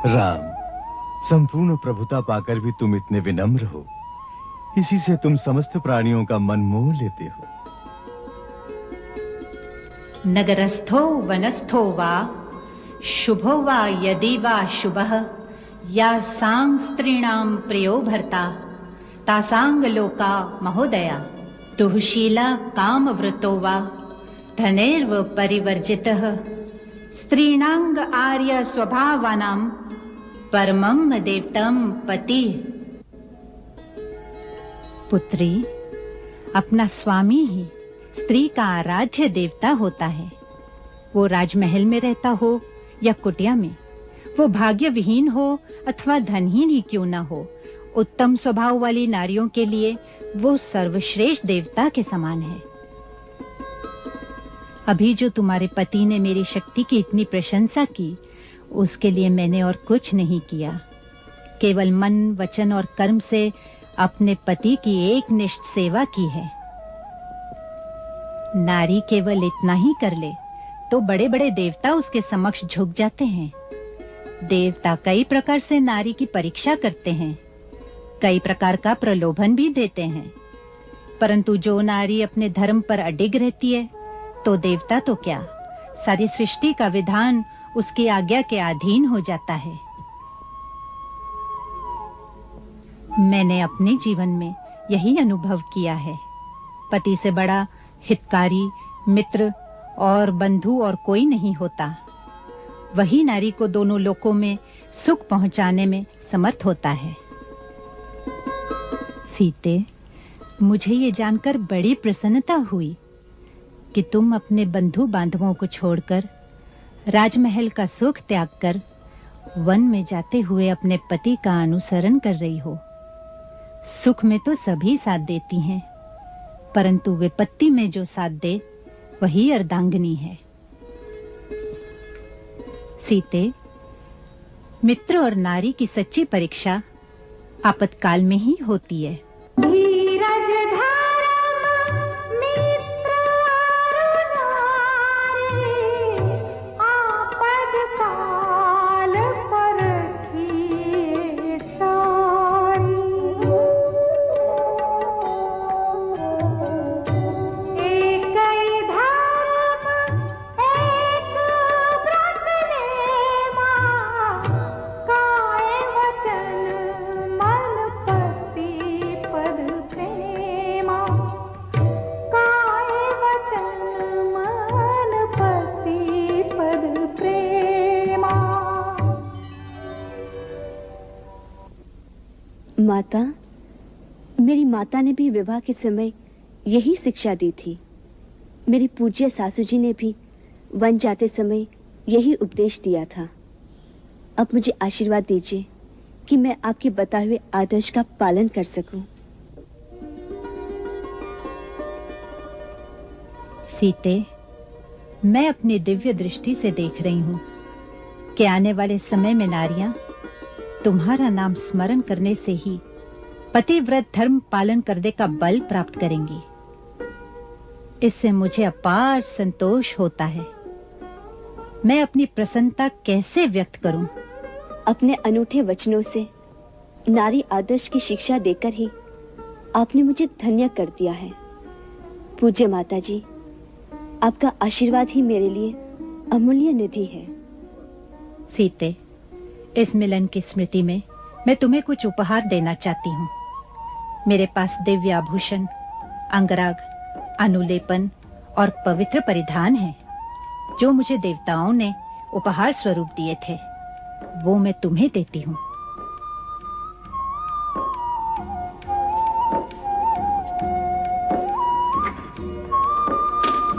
राम, संपूर्ण प्रभुता पाकर भी तुम इतने विनम्र हो, इसी से तुम समस्त प्राणियों का मन मोह लेते हो। नगरस्थो वनस्थो वा शुभो वा यदि वा शुभः या सांग स्त्रीणाम प्रियो भर्ता तासांग लोका महोदया दुःशीला काम वृतो वा धनेर्व परिवर्जितः स्त्रीणांग आर्य स्वभावानां परमं देवतम पति। पुत्री, अपना स्वामी ही स्त्री का आराध्य देवता होता है। वो राजमहल में रहता हो या कुटिया में, वो भाग्य विहीन हो अथवा धनहीन ही क्यों न हो, उत्तम स्वभाव वाली नारियों के लिए वो सर्वश्रेष्ठ देवता के समान है। अभी जो तुम्हारे पति ने मेरी शक्ति की इतनी प्रशंसा की, उसके लिए मैंने और कुछ नहीं किया। केवल मन, वचन और कर्म से अपने पति की एकनिष्ठ सेवा की है। नारी केवल इतना ही कर ले तो बड़े-बड़े देवता उसके समक्ष झुक जाते हैं। देवता कई प्रकार से नारी की परीक्षा करते हैं, कई प्रकार का प्रलोभन भी देते हैं, परंतु जो नारी अपने धर्म पर अडिग रहती है, तो देवता तो क्या, सारी सृष्टि का विधान उसकी आज्ञा के अधीन हो जाता है। मैंने अपने जीवन में यही अनुभव किया है। पति से बड़ा हितकारी, मित्र और बंधु और कोई नहीं होता। वही नारी को दोनों लोकों में सुख पहुंचाने में समर्थ होता है। सीते, मुझे ये जानकर बड़ी प्रसन्नता हुई कि तुम अपने बंधु बांधवों को छोड़कर, राजमहल का सुख त्याग कर वन में जाते हुए अपने पति का अनुसरण कर रही हो। सुख में तो सभी साथ देती हैं, परंतु विपत्ति में जो साथ दे वही अर्धांगिनी है। सीते, मित्र और नारी की सच्ची परीक्षा आपातकाल में ही होती है। माता, मेरी माता ने भी विवाह के समय यही शिक्षा दी थी। मेरी पूज्य सासू जी ने भी वन जाते समय यही उपदेश दिया था। अब मुझे आशीर्वाद दीजिए कि मैं आपके बताए हुए आदर्श का पालन कर सकूं। सीते, मैं अपनी दिव्य दृष्टि से देख रही हूं कि आने वाले समय में नारियां तुम्हारा नाम स्मरण करने से ही पतिव्रत धर्म पालन करने का बल प्राप्त करेंगी। इससे मुझे अपार संतोष होता है। मैं अपनी प्रसन्नता कैसे व्यक्त करूं? अपने अनूठे वचनों से नारी आदर्श की शिक्षा देकर ही आपने मुझे धन्य कर दिया है। पूज्य माता जी, आपका आशीर्वाद ही मेरे लिए अमूल्य निधि है। सीते, इस मिलन की स्मृति में मैं तुम्हें कुछ उपहार देना चाहती हूँ। मेरे पास दिव्य आभूषण, अंगराग, अनुलेपन और पवित्र परिधान है, जो मुझे देवताओं ने उपहार स्वरूप दिए थे। वो मैं तुम्हें देती हूँ।